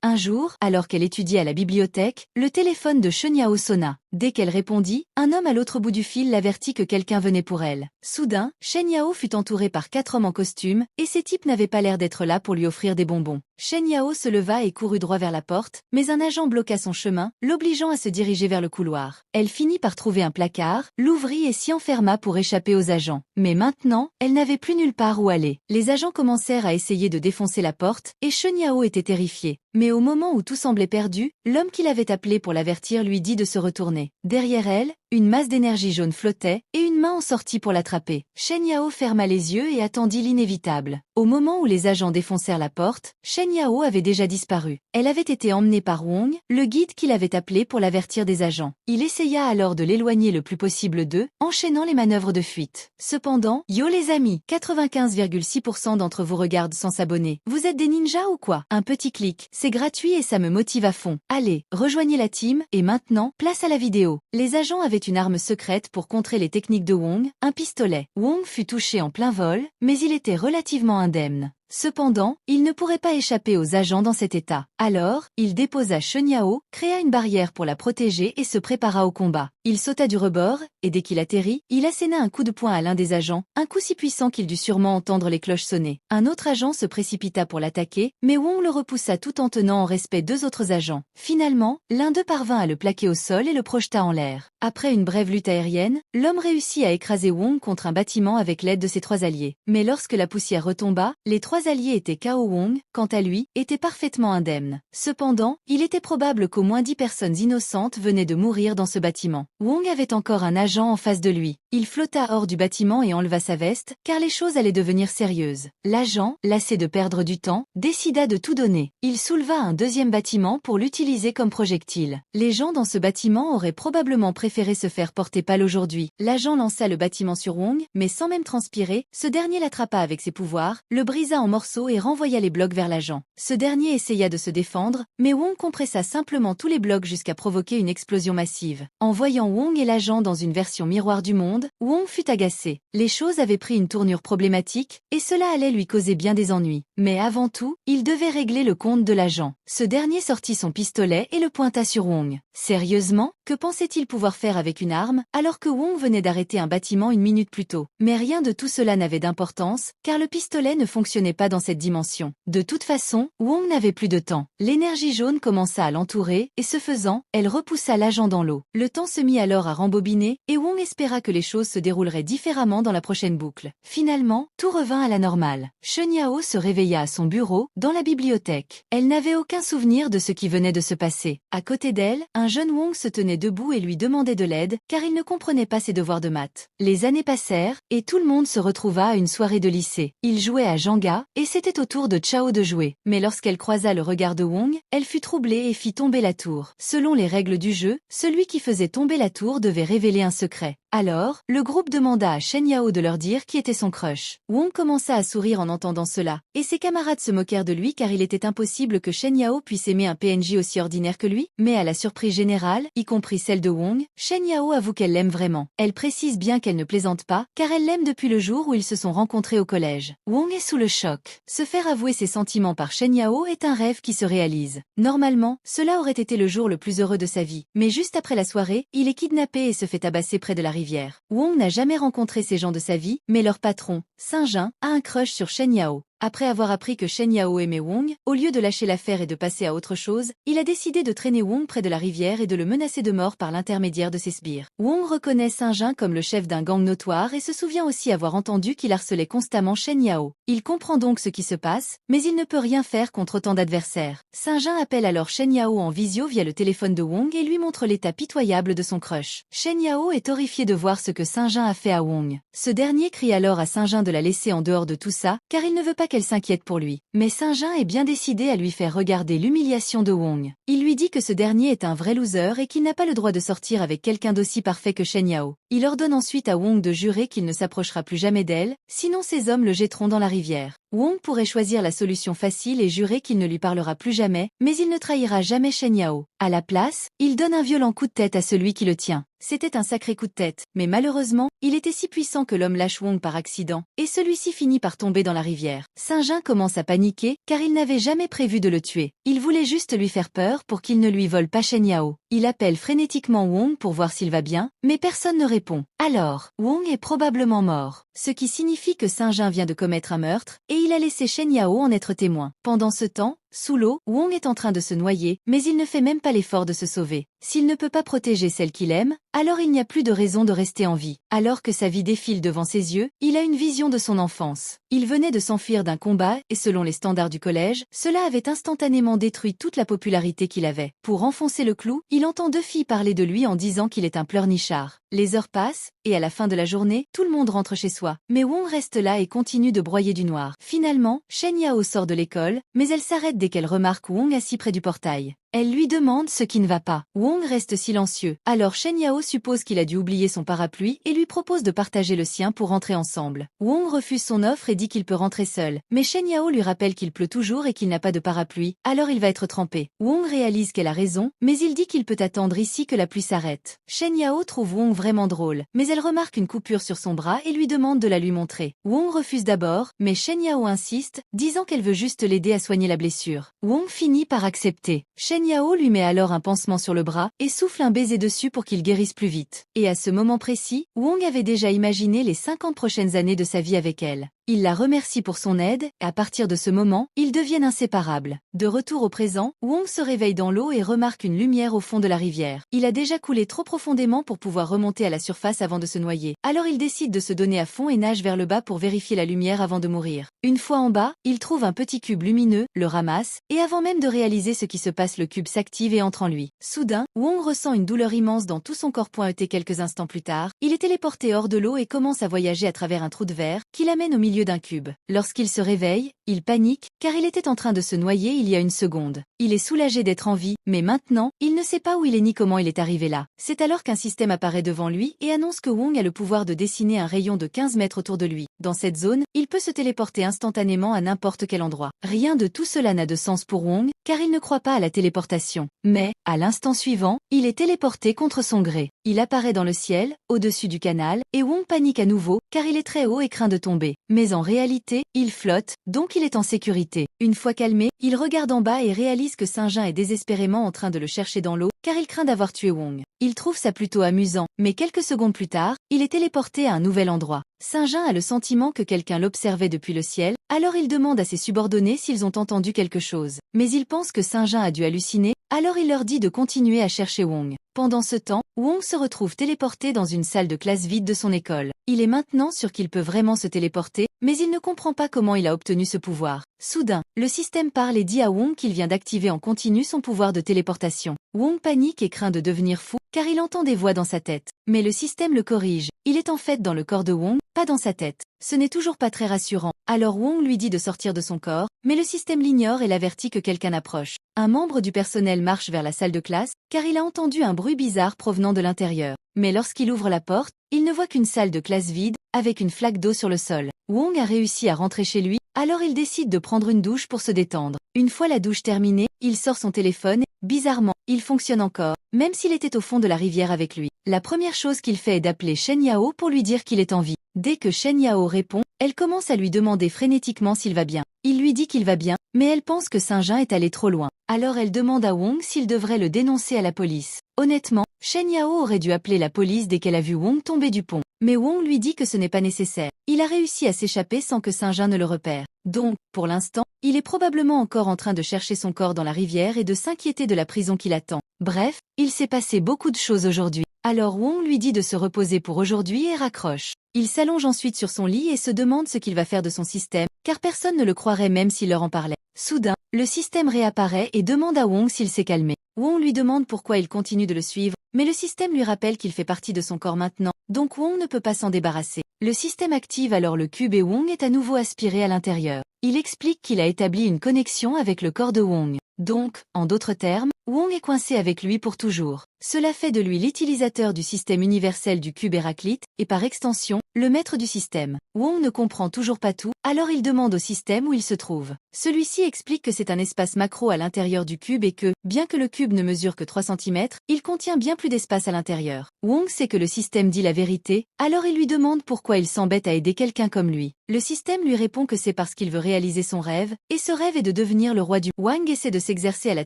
Un jour, alors qu'elle étudiait à la bibliothèque, le téléphone de Shen Yao sonna. Dès qu'elle répondit, un homme à l'autre bout du fil l'avertit que quelqu'un venait pour elle. Soudain, Shen Yao fut entourée par 4 hommes en costume, et ces types n'avaient pas l'air d'être là pour lui offrir des bonbons. Shen Yao se leva et courut droit vers la porte, mais un agent bloqua son chemin, l'obligeant à se diriger vers le couloir. Elle finit par trouver un placard, l'ouvrit et s'y enferma pour échapper aux agents. Mais maintenant, elle n'avait plus nulle part où aller. Les agents commencèrent à essayer de défoncer la porte, et Shen Yao était terrifiée. Mais au moment où tout semblait perdu, l'homme qui l'avait appelé pour l'avertir lui dit de se retourner. Derrière elle, une masse d'énergie jaune flottait, et une main en sortit pour l'attraper. Shen Yao ferma les yeux et attendit l'inévitable. Au moment où les agents défoncèrent la porte, Shen Yao avait déjà disparu. Elle avait été emmenée par Wong, le guide qui l'avait appelé pour l'avertir des agents. Il essaya alors de l'éloigner le plus possible d'eux, enchaînant les manœuvres de fuite. Cependant, yo les amis, 95,6% d'entre vous regardent sans s'abonner. Vous êtes des ninjas ou quoi? Un petit clic, c'est gratuit et ça me motive à fond. Allez, rejoignez la team, et maintenant, place à la vidéo. Les agents avaient une arme secrète pour contrer les techniques de Wong, un pistolet. Wong fut touché en plein vol, mais il était relativement indemne. Cependant, il ne pourrait pas échapper aux agents dans cet état. Alors, il déposa Shen Yao, créa une barrière pour la protéger et se prépara au combat. Il sauta du rebord, et dès qu'il atterrit, il asséna un coup de poing à l'un des agents, un coup si puissant qu'il dut sûrement entendre les cloches sonner. Un autre agent se précipita pour l'attaquer, mais Wong le repoussa tout en tenant en respect 2 autres agents. Finalement, l'un d'eux parvint à le plaquer au sol et le projeta en l'air. Après une brève lutte aérienne, l'homme réussit à écraser Wong contre un bâtiment avec l'aide de ses 3 alliés. Mais lorsque la poussière retomba, les 3 alliés étaient KO. Wong, quant à lui, était parfaitement indemne. Cependant, il était probable qu'au moins 10 personnes innocentes venaient de mourir dans ce bâtiment. Wong avait encore un agent en face de lui. Il flotta hors du bâtiment et enleva sa veste, car les choses allaient devenir sérieuses. L'agent, lassé de perdre du temps, décida de tout donner. Il souleva un deuxième bâtiment pour l'utiliser comme projectile. Les gens dans ce bâtiment auraient probablement préféré se faire porter pâle aujourd'hui. L'agent lança le bâtiment sur Wong, mais sans même transpirer, ce dernier l'attrapa avec ses pouvoirs, le brisa en morceaux et renvoya les blocs vers l'agent. Ce dernier essaya de se défendre, mais Wong compressa simplement tous les blocs jusqu'à provoquer une explosion massive. En voyant Wong et l'agent dans une version miroir du monde, Wong fut agacé. Les choses avaient pris une tournure problématique, et cela allait lui causer bien des ennuis. Mais avant tout, il devait régler le compte de l'agent. Ce dernier sortit son pistolet et le pointa sur Wong. Sérieusement, que pensait-il pouvoir faire avec une arme, alors que Wong venait d'arrêter un bâtiment une minute plus tôt? Mais rien de tout cela n'avait d'importance, car le pistolet ne fonctionnait pas dans cette dimension. De toute façon, Wong n'avait plus de temps. L'énergie jaune commença à l'entourer, et ce faisant, elle repoussa l'agent dans l'eau. Le temps se mit alors à rembobiner, et Wong espéra que les choses se dérouleraient différemment dans la prochaine boucle. Finalement, tout revint à la normale. Shen Yao se réveilla à son bureau, dans la bibliothèque. Elle n'avait aucun souvenir de ce qui venait de se passer. À côté d'elle, un jeune Wong se tenait debout et lui demandait de l'aide, car il ne comprenait pas ses devoirs de maths. Les années passèrent, et tout le monde se retrouva à une soirée de lycée. Ils jouaient à Jenga, et c'était au tour de Chao de jouer. Mais lorsqu'elle croisa le regard de Wong, elle fut troublée et fit tomber la tour. Selon les règles du jeu, celui qui faisait tomber la tour devait révéler un secret. Alors, le groupe demanda à Shen Yao de leur dire qui était son crush. Wong commença à sourire en entendant cela, et ses camarades se moquèrent de lui car il était impossible que Shen Yao puisse aimer un PNJ aussi ordinaire que lui, mais à la surprise générale, y compris celle de Wong, Shen Yao avoue qu'elle l'aime vraiment. Elle précise bien qu'elle ne plaisante pas, car elle l'aime depuis le jour où ils se sont rencontrés au collège. Wong est sous le choc. Se faire avouer ses sentiments par Shen Yao est un rêve qui se réalise. Normalement, cela aurait été le jour le plus heureux de sa vie, mais juste après la soirée, il est kidnappé et se fait tabasser près de la rivière. Wong n'a jamais rencontré ces gens de sa vie, mais leur patron, Saint-Jean, a un crush sur Shen Yao. Après avoir appris que Shen Yao aimait Wong, au lieu de lâcher l'affaire et de passer à autre chose, il a décidé de traîner Wong près de la rivière et de le menacer de mort par l'intermédiaire de ses sbires. Wong reconnaît Saint-Jean comme le chef d'un gang notoire et se souvient aussi avoir entendu qu'il harcelait constamment Shen Yao. Il comprend donc ce qui se passe, mais il ne peut rien faire contre autant d'adversaires. Saint-Jean appelle alors Shen Yao en visio via le téléphone de Wong et lui montre l'état pitoyable de son crush. Shen Yao est horrifié de voir ce que Saint-Jean a fait à Wong. Ce dernier crie alors à Saint-Jean de la laisser en dehors de tout ça, car il ne veut pas qu'elle s'inquiète pour lui. Mais Saint-Jean est bien décidé à lui faire regarder l'humiliation de Wong. Il lui dit que ce dernier est un vrai loser et qu'il n'a pas le droit de sortir avec quelqu'un d'aussi parfait que Shen Yao. Il ordonne ensuite à Wong de jurer qu'il ne s'approchera plus jamais d'elle, sinon ses hommes le jetteront dans la rivière. Wong pourrait choisir la solution facile et jurer qu'il ne lui parlera plus jamais, mais il ne trahira jamais Shen Yao. À la place, il donne un violent coup de tête à celui qui le tient. C'était un sacré coup de tête, mais malheureusement, il était si puissant que l'homme lâche Wong par accident, et celui-ci finit par tomber dans la rivière. Saint-Jean commence à paniquer, car il n'avait jamais prévu de le tuer. Il voulait juste lui faire peur pour qu'il ne lui vole pas Shen Yao. Il appelle frénétiquement Wong pour voir s'il va bien, mais personne ne répond. Alors, Wong est probablement mort, ce qui signifie que Saint-Jean vient de commettre un meurtre, et il a laissé Shen Yao en être témoin. Pendant ce temps, sous l'eau, Wong est en train de se noyer, mais il ne fait même pas l'effort de se sauver. S'il ne peut pas protéger celle qu'il aime, alors il n'y a plus de raison de rester en vie. Alors que sa vie défile devant ses yeux, il a une vision de son enfance. Il venait de s'enfuir d'un combat, et selon les standards du collège, cela avait instantanément détruit toute la popularité qu'il avait. Pour enfoncer le clou, il entend 2 filles parler de lui en disant qu'il est un pleurnichard. Les heures passent, et à la fin de la journée, tout le monde rentre chez soi. Mais Wong reste là et continue de broyer du noir. Finalement, Shen Yao sort de l'école, mais elle s'arrête dès qu'elle remarque Wong assis près du portail. Elle lui demande ce qui ne va pas. Wong reste silencieux. Alors Shen Yao suppose qu'il a dû oublier son parapluie et lui propose de partager le sien pour rentrer ensemble. Wong refuse son offre et dit qu'il peut rentrer seul. Mais Shen Yao lui rappelle qu'il pleut toujours et qu'il n'a pas de parapluie, alors il va être trempé. Wong réalise qu'elle a raison, mais il dit qu'il peut attendre ici que la pluie s'arrête. Shen Yao trouve Wong vraiment drôle, mais elle remarque une coupure sur son bras et lui demande de la lui montrer. Wong refuse d'abord, mais Shen Yao insiste, disant qu'elle veut juste l'aider à soigner la blessure. Wong finit par accepter. Shen Yao lui met alors un pansement sur le bras et souffle un baiser dessus pour qu'il guérisse plus vite. Et à ce moment précis, Wong avait déjà imaginé les 50 prochaines années de sa vie avec elle. Il la remercie pour son aide, et à partir de ce moment, ils deviennent inséparables. De retour au présent, Wong se réveille dans l'eau et remarque une lumière au fond de la rivière. Il a déjà coulé trop profondément pour pouvoir remonter à la surface avant de se noyer. Alors il décide de se donner à fond et nage vers le bas pour vérifier la lumière avant de mourir. Une fois en bas, il trouve un petit cube lumineux, le ramasse, et avant même de réaliser ce qui se passe, le cube s'active et entre en lui. Soudain, Wong ressent une douleur immense dans tout son corps. Quelques instants plus tard, il est téléporté hors de l'eau et commence à voyager à travers un trou de verre qui l'amène au milieu d'un cube. Lorsqu'il se réveille, il panique, car il était en train de se noyer il y a une seconde. Il est soulagé d'être en vie, mais maintenant, il ne sait pas où il est ni comment il est arrivé là. C'est alors qu'un système apparaît devant lui et annonce que Wong a le pouvoir de dessiner un rayon de 15 mètres autour de lui. Dans cette zone, il peut se téléporter instantanément à n'importe quel endroit. Rien de tout cela n'a de sens pour Wong, car il ne croit pas à la téléportation. Mais, à l'instant suivant, il est téléporté contre son gré. Il apparaît dans le ciel, au-dessus du canal, et Wong panique à nouveau, car il est très haut et craint de tomber. Mais en réalité, il flotte, donc il est en sécurité. Une fois calmé, il regarde en bas et réalise que Saint-Jean est désespérément en train de le chercher dans l'eau, car il craint d'avoir tué Wong. Il trouve ça plutôt amusant, mais quelques secondes plus tard, il est téléporté à un nouvel endroit. Saint-Jean a le sentiment que quelqu'un l'observait depuis le ciel, alors il demande à ses subordonnés s'ils ont entendu quelque chose. Mais il pense que Saint-Jean a dû halluciner, alors il leur dit de continuer à chercher Wong. Pendant ce temps, Wong se retrouve téléporté dans une salle de classe vide de son école. Il est maintenant sûr qu'il peut vraiment se téléporter, mais il ne comprend pas comment il a obtenu ce pouvoir. Soudain, le système parle et dit à Wong qu'il vient d'activer en continu son pouvoir de téléportation. Wong panique et craint de devenir fou, car il entend des voix dans sa tête. Mais le système le corrige. Il est en fait dans le corps de Wong, pas dans sa tête. Ce n'est toujours pas très rassurant. Alors Wong lui dit de sortir de son corps, mais le système l'ignore et l'avertit que quelqu'un approche. Un membre du personnel marche vers la salle de classe, car il a entendu un bruit bizarre provenant de l'intérieur. Mais lorsqu'il ouvre la porte, il ne voit qu'une salle de classe vide, avec une flaque d'eau sur le sol. Wong a réussi à rentrer chez lui, alors il décide de prendre une douche pour se détendre. Une fois la douche terminée, il sort son téléphone, et, bizarrement, il fonctionne encore, même s'il était au fond de la rivière avec lui. La première chose qu'il fait est d'appeler Shen Yao pour lui dire qu'il est en vie. Dès que Shen Yao répond, elle commence à lui demander frénétiquement s'il va bien. Il lui dit qu'il va bien, mais elle pense que Saint-Jean est allé trop loin. Alors elle demande à Wong s'il devrait le dénoncer à la police. Honnêtement, Shen Yao aurait dû appeler la police dès qu'elle a vu Wong tomber du pont. Mais Wong lui dit que ce n'est pas nécessaire. Il a réussi à s'échapper sans que Saint-Jean ne le repère. Donc, pour l'instant, il est probablement encore en train de chercher son corps dans la rivière et de s'inquiéter de la prison qui l'attend. Bref, il s'est passé beaucoup de choses aujourd'hui. Alors Wong lui dit de se reposer pour aujourd'hui et raccroche. Il s'allonge ensuite sur son lit et se demande ce qu'il va faire de son système, car personne ne le croirait même s'il leur en parlait. Soudain, le système réapparaît et demande à Wong s'il s'est calmé. Wong lui demande pourquoi il continue de le suivre, mais le système lui rappelle qu'il fait partie de son corps maintenant, donc Wong ne peut pas s'en débarrasser. Le système active alors le cube et Wong est à nouveau aspiré à l'intérieur. Il explique qu'il a établi une connexion avec le corps de Wong. Donc, en d'autres termes, Wong est coincé avec lui pour toujours. Cela fait de lui l'utilisateur du système universel du cube Héraclite, et par extension, le maître du système. Wong ne comprend toujours pas tout, alors il demande au système où il se trouve. Celui-ci explique que c'est un espace macro à l'intérieur du cube et que, bien que le cube ne mesure que 3 cm, il contient bien plus d'espace à l'intérieur. Wong sait que le système dit la vérité, alors il lui demande pourquoi il s'embête à aider quelqu'un comme lui. Le système lui répond que c'est parce qu'il veut réaliser son rêve, et ce rêve est de devenir le roi du... Wang essaie de s'exercer à la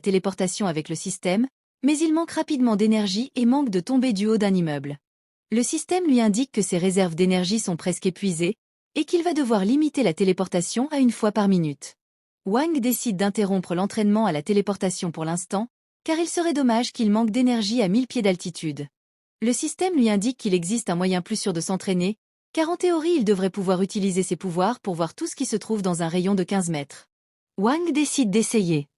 téléportation avec le système, mais il manque rapidement d'énergie et manque de tomber du haut d'un immeuble. Le système lui indique que ses réserves d'énergie sont presque épuisées, et qu'il va devoir limiter la téléportation à 1 fois par minute. Wang décide d'interrompre l'entraînement à la téléportation pour l'instant, car il serait dommage qu'il manque d'énergie à 1000 pieds d'altitude. Le système lui indique qu'il existe un moyen plus sûr de s'entraîner, car en théorie il devrait pouvoir utiliser ses pouvoirs pour voir tout ce qui se trouve dans un rayon de 15 mètres. Wang décide d'essayer.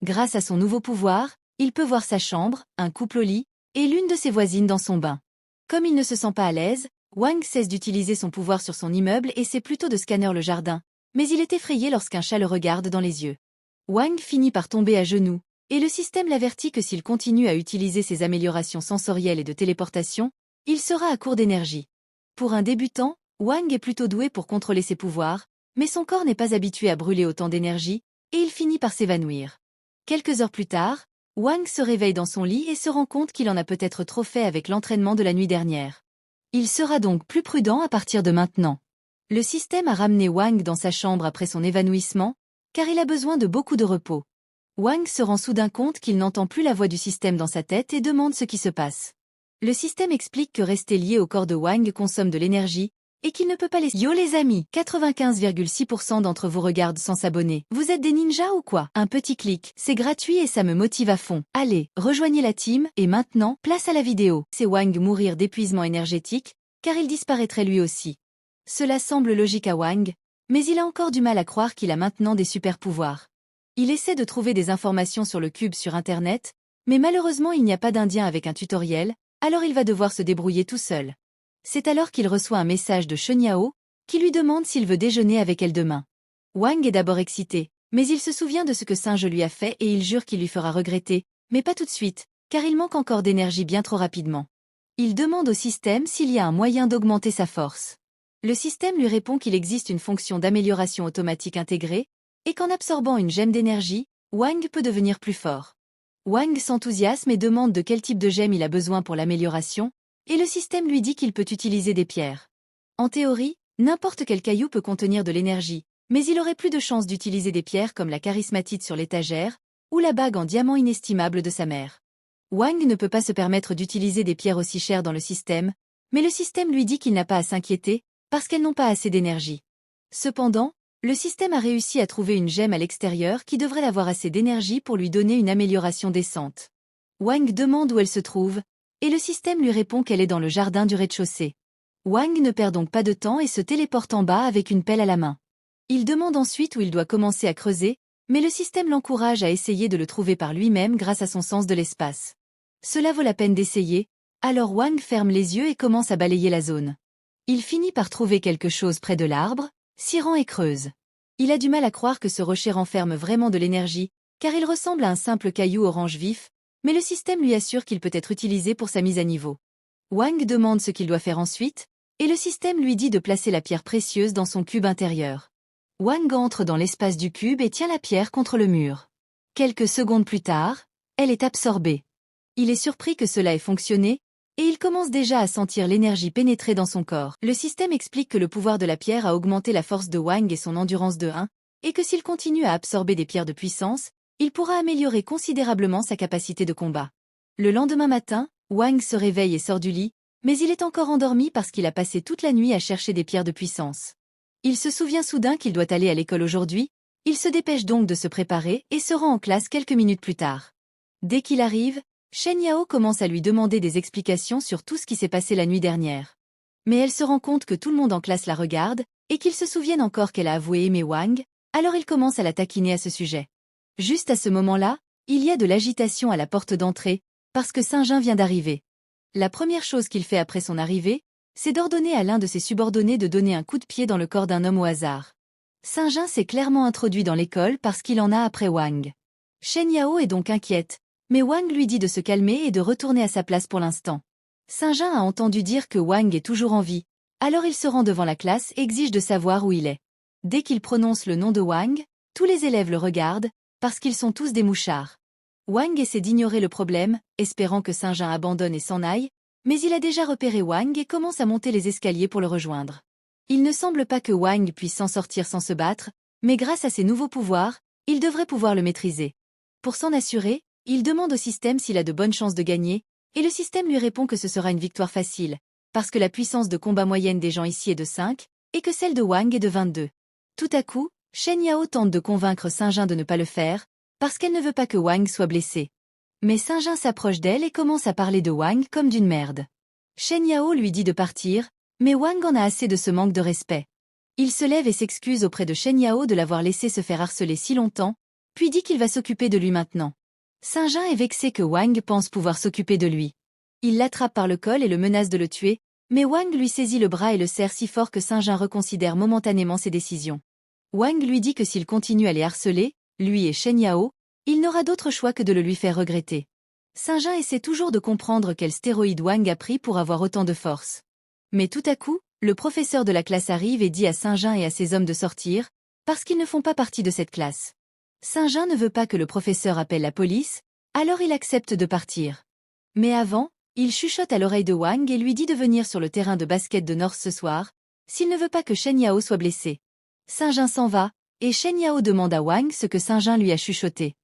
Grâce à son nouveau pouvoir, il peut voir sa chambre, un couple au lit, et l'une de ses voisines dans son bain. Comme il ne se sent pas à l'aise, Wang cesse d'utiliser son pouvoir sur son immeuble et essaie plutôt de scanner le jardin, mais il est effrayé lorsqu'un chat le regarde dans les yeux. Wang finit par tomber à genoux, et le système l'avertit que s'il continue à utiliser ses améliorations sensorielles et de téléportation, il sera à court d'énergie. Pour un débutant, Wang est plutôt doué pour contrôler ses pouvoirs, mais son corps n'est pas habitué à brûler autant d'énergie, et il finit par s'évanouir. Quelques heures plus tard, Wang se réveille dans son lit et se rend compte qu'il en a peut-être trop fait avec l'entraînement de la nuit dernière. Il sera donc plus prudent à partir de maintenant. Le système a ramené Wang dans sa chambre après son évanouissement, car il a besoin de beaucoup de repos. Wang se rend soudain compte qu'il n'entend plus la voix du système dans sa tête et demande ce qui se passe. Le système explique que rester lié au corps de Wang consomme de l'énergie, et qu'il ne peut pas laisser... Yo les amis, 95,6% d'entre vous regardent sans s'abonner. Vous êtes des ninjas ou quoi? Un petit clic, c'est gratuit et ça me motive à fond. Allez, rejoignez la team, et maintenant, place à la vidéo. C'est Wang mourir d'épuisement énergétique, car il disparaîtrait lui aussi. Cela semble logique à Wang, mais il a encore du mal à croire qu'il a maintenant des super pouvoirs. Il essaie de trouver des informations sur le cube sur Internet, mais malheureusement il n'y a pas d'Indien avec un tutoriel, alors il va devoir se débrouiller tout seul. C'est alors qu'il reçoit un message de Chen Yao, qui lui demande s'il veut déjeuner avec elle demain. Wang est d'abord excité, mais il se souvient de ce que Singe lui a fait et il jure qu'il lui fera regretter, mais pas tout de suite, car il manque encore d'énergie bien trop rapidement. Il demande au système s'il y a un moyen d'augmenter sa force. Le système lui répond qu'il existe une fonction d'amélioration automatique intégrée, et qu'en absorbant une gemme d'énergie, Wang peut devenir plus fort. Wang s'enthousiasme et demande de quel type de gemme il a besoin pour l'amélioration, et le système lui dit qu'il peut utiliser des pierres. En théorie, n'importe quel caillou peut contenir de l'énergie, mais il aurait plus de chances d'utiliser des pierres comme la charismatite sur l'étagère, ou la bague en diamant inestimable de sa mère. Wang ne peut pas se permettre d'utiliser des pierres aussi chères dans le système, mais le système lui dit qu'il n'a pas à s'inquiéter, parce qu'elles n'ont pas assez d'énergie. Cependant, le système a réussi à trouver une gemme à l'extérieur qui devrait avoir assez d'énergie pour lui donner une amélioration décente. Wang demande où elle se trouve, et le système lui répond qu'elle est dans le jardin du rez-de-chaussée. Wang ne perd donc pas de temps et se téléporte en bas avec une pelle à la main. Il demande ensuite où il doit commencer à creuser, mais le système l'encourage à essayer de le trouver par lui-même grâce à son sens de l'espace. Cela vaut la peine d'essayer, alors Wang ferme les yeux et commence à balayer la zone. Il finit par trouver quelque chose près de l'arbre, s'y rend et creuse. Il a du mal à croire que ce rocher renferme vraiment de l'énergie, car il ressemble à un simple caillou orange vif, mais le système lui assure qu'il peut être utilisé pour sa mise à niveau. Wang demande ce qu'il doit faire ensuite, et le système lui dit de placer la pierre précieuse dans son cube intérieur. Wang entre dans l'espace du cube et tient la pierre contre le mur. Quelques secondes plus tard, elle est absorbée. Il est surpris que cela ait fonctionné, et il commence déjà à sentir l'énergie pénétrer dans son corps. Le système explique que le pouvoir de la pierre a augmenté la force de Wang et son endurance de 1, et que s'il continue à absorber des pierres de puissance, il pourra améliorer considérablement sa capacité de combat. Le lendemain matin, Wang se réveille et sort du lit, mais il est encore endormi parce qu'il a passé toute la nuit à chercher des pierres de puissance. Il se souvient soudain qu'il doit aller à l'école aujourd'hui, il se dépêche donc de se préparer et se rend en classe quelques minutes plus tard. Dès qu'il arrive, Chen Yao commence à lui demander des explications sur tout ce qui s'est passé la nuit dernière. Mais elle se rend compte que tout le monde en classe la regarde, et qu'ils se souviennent encore qu'elle a avoué aimer Wang, alors il commence à la taquiner à ce sujet. Juste à ce moment-là, il y a de l'agitation à la porte d'entrée, parce que Saint-Jean vient d'arriver. La première chose qu'il fait après son arrivée, c'est d'ordonner à l'un de ses subordonnés de donner un coup de pied dans le corps d'un homme au hasard. Saint-Jean s'est clairement introduit dans l'école parce qu'il en a après Wang. Chen Yao est donc inquiète, mais Wang lui dit de se calmer et de retourner à sa place pour l'instant. Saint-Jean a entendu dire que Wang est toujours en vie, Alors il se rend devant la classe et exige de savoir où il est. Dès qu'il prononce le nom de Wang, tous les élèves le regardent, parce qu'ils sont tous des mouchards. Wang essaie d'ignorer le problème, espérant que Saint-Jean abandonne et s'en aille, mais il a déjà repéré Wang et commence à monter les escaliers pour le rejoindre. Il ne semble pas que Wang puisse s'en sortir sans se battre, mais grâce à ses nouveaux pouvoirs, il devrait pouvoir le maîtriser. Pour s'en assurer, il demande au système s'il a de bonnes chances de gagner, et le système lui répond que ce sera une victoire facile, parce que la puissance de combat moyenne des gens ici est de 5, et que celle de Wang est de 22. Tout à coup, Shen Yao tente de convaincre Saint-Jean de ne pas le faire, parce qu'elle ne veut pas que Wang soit blessé. Mais Saint-Jean s'approche d'elle et commence à parler de Wang comme d'une merde. Shen Yao lui dit de partir, mais Wang en a assez de ce manque de respect. Il se lève et s'excuse auprès de Shen Yao de l'avoir laissé se faire harceler si longtemps, puis dit qu'il va s'occuper de lui maintenant. Saint-Jean est vexé que Wang pense pouvoir s'occuper de lui. Il l'attrape par le col et le menace de le tuer, mais Wang lui saisit le bras et le serre si fort que Saint-Jean reconsidère momentanément ses décisions. Wang lui dit que s'il continue à les harceler, lui et Shen Yao, il n'aura d'autre choix que de le lui faire regretter. Saint-Jean essaie toujours de comprendre quel stéroïde Wang a pris pour avoir autant de force. Mais tout à coup, le professeur de la classe arrive et dit à Saint-Jean et à ses hommes de sortir, parce qu'ils ne font pas partie de cette classe. Saint-Jean ne veut pas que le professeur appelle la police, alors il accepte de partir. Mais avant, il chuchote à l'oreille de Wang et lui dit de venir sur le terrain de basket de North ce soir, s'il ne veut pas que Shen Yao soit blessé. Saint-Jean s'en va, et Shen Yao demande à Wang ce que Saint-Jean lui a chuchoté.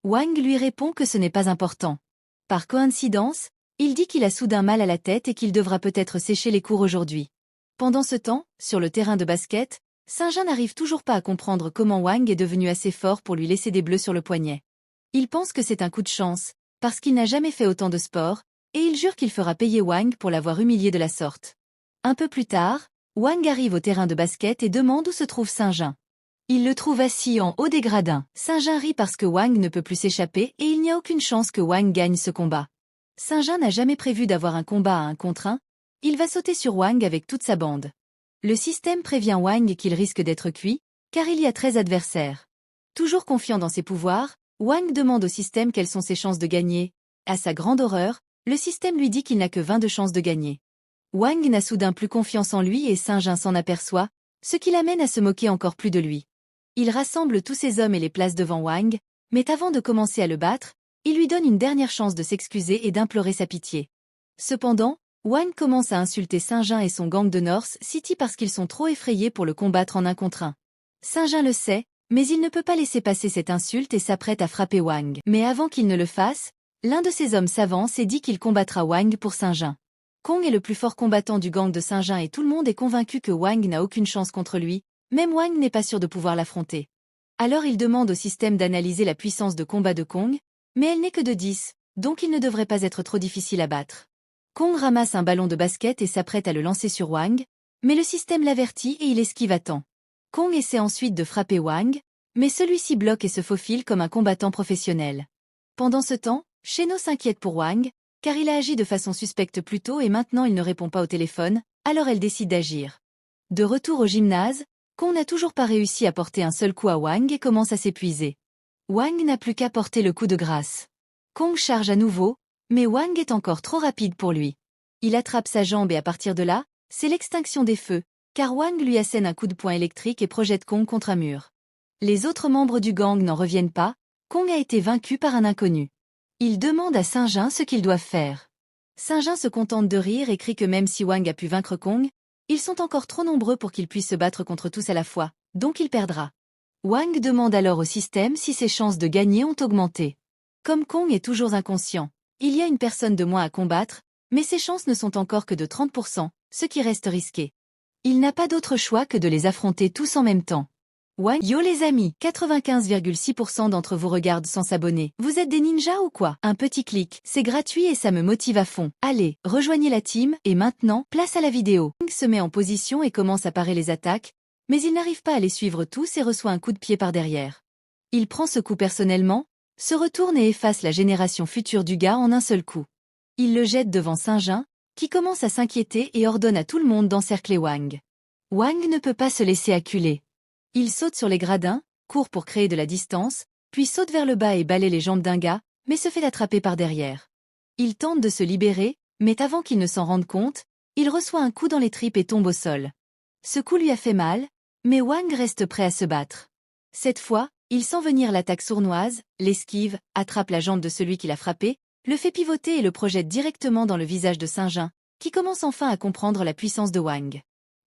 Wang lui répond que ce n'est pas important. Par coïncidence, il dit qu'il a soudain mal à la tête et qu'il devra peut-être sécher les cours aujourd'hui. Pendant ce temps, sur le terrain de basket, Saint-Jean n'arrive toujours pas à comprendre comment Wang est devenu assez fort pour lui laisser des bleus sur le poignet. Il pense que c'est un coup de chance, parce qu'il n'a jamais fait autant de sport, et il jure qu'il fera payer Wang pour l'avoir humilié de la sorte. Un peu plus tard, Wang arrive au terrain de basket et demande où se trouve Saint-Jean. Il le trouve assis en haut des gradins. Saint-Jean rit parce que Wang ne peut plus s'échapper et il n'y a aucune chance que Wang gagne ce combat. Saint-Jean n'a jamais prévu d'avoir un combat à 1 contre 1, il va sauter sur Wang avec toute sa bande. Le système prévient Wang qu'il risque d'être cuit, car il y a 13 adversaires. Toujours confiant dans ses pouvoirs, Wang demande au système quelles sont ses chances de gagner. À sa grande horreur, le système lui dit qu'il n'a que 22 chances de gagner. Wang n'a soudain plus confiance en lui et Saint-Jean s'en aperçoit, ce qui l'amène à se moquer encore plus de lui. Il rassemble tous ses hommes et les place devant Wang, mais avant de commencer à le battre, il lui donne une dernière chance de s'excuser et d'implorer sa pitié. Cependant, Wang commence à insulter Saint-Jean et son gang de North City parce qu'ils sont trop effrayés pour le combattre en 1 contre 1. Saint-Jean le sait, mais il ne peut pas laisser passer cette insulte et s'apprête à frapper Wang. Mais avant qu'il ne le fasse, l'un de ses hommes s'avance et dit qu'il combattra Wang pour Saint-Jean. Kong est le plus fort combattant du gang de Saint-Jean et tout le monde est convaincu que Wang n'a aucune chance contre lui, même Wang n'est pas sûr de pouvoir l'affronter. Alors il demande au système d'analyser la puissance de combat de Kong, mais elle n'est que de 10, donc il ne devrait pas être trop difficile à battre. Kong ramasse un ballon de basket et s'apprête à le lancer sur Wang, mais le système l'avertit et il esquive à temps. Kong essaie ensuite de frapper Wang, mais celui-ci bloque et se faufile comme un combattant professionnel. Pendant ce temps, Sheno s'inquiète pour Wang, car il a agi de façon suspecte plus tôt et maintenant il ne répond pas au téléphone, alors elle décide d'agir. De retour au gymnase, Kong n'a toujours pas réussi à porter un seul coup à Wang et commence à s'épuiser. Wang n'a plus qu'à porter le coup de grâce. Kong charge à nouveau, mais Wang est encore trop rapide pour lui. Il attrape sa jambe et à partir de là, c'est l'extinction des feux, car Wang lui assène un coup de poing électrique et projette Kong contre un mur. Les autres membres du gang n'en reviennent pas, Kong a été vaincu par un inconnu. Il demande à Saint-Jean ce qu'ils doivent faire. Saint-Jean se contente de rire et crie que même si Wang a pu vaincre Kong, ils sont encore trop nombreux pour qu'il puisse se battre contre tous à la fois, donc il perdra. Wang demande alors au système si ses chances de gagner ont augmenté. Comme Kong est toujours inconscient, il y a une personne de moins à combattre, mais ses chances ne sont encore que de 30%, ce qui reste risqué. Il n'a pas d'autre choix que de les affronter tous en même temps. Wang, yo les amis, 95,6% d'entre vous regardent sans s'abonner. Vous êtes des ninjas ou quoi? Un petit clic, c'est gratuit et ça me motive à fond. Allez, rejoignez la team, et maintenant, place à la vidéo. Wang se met en position et commence à parer les attaques, mais il n'arrive pas à les suivre tous et reçoit un coup de pied par derrière. Il prend ce coup personnellement, se retourne et efface la génération future du gars en un seul coup. Il le jette devant Saint-Jean, qui commence à s'inquiéter et ordonne à tout le monde d'encercler Wang. Wang ne peut pas se laisser acculer. Il saute sur les gradins, court pour créer de la distance, puis saute vers le bas et balaie les jambes d'un gars, mais se fait attraper par derrière. Il tente de se libérer, mais avant qu'il ne s'en rende compte, il reçoit un coup dans les tripes et tombe au sol. Ce coup lui a fait mal, mais Wang reste prêt à se battre. Cette fois, il sent venir l'attaque sournoise, l'esquive, attrape la jambe de celui qui l'a frappé, le fait pivoter et le projette directement dans le visage de Saint-Jean, qui commence enfin à comprendre la puissance de Wang.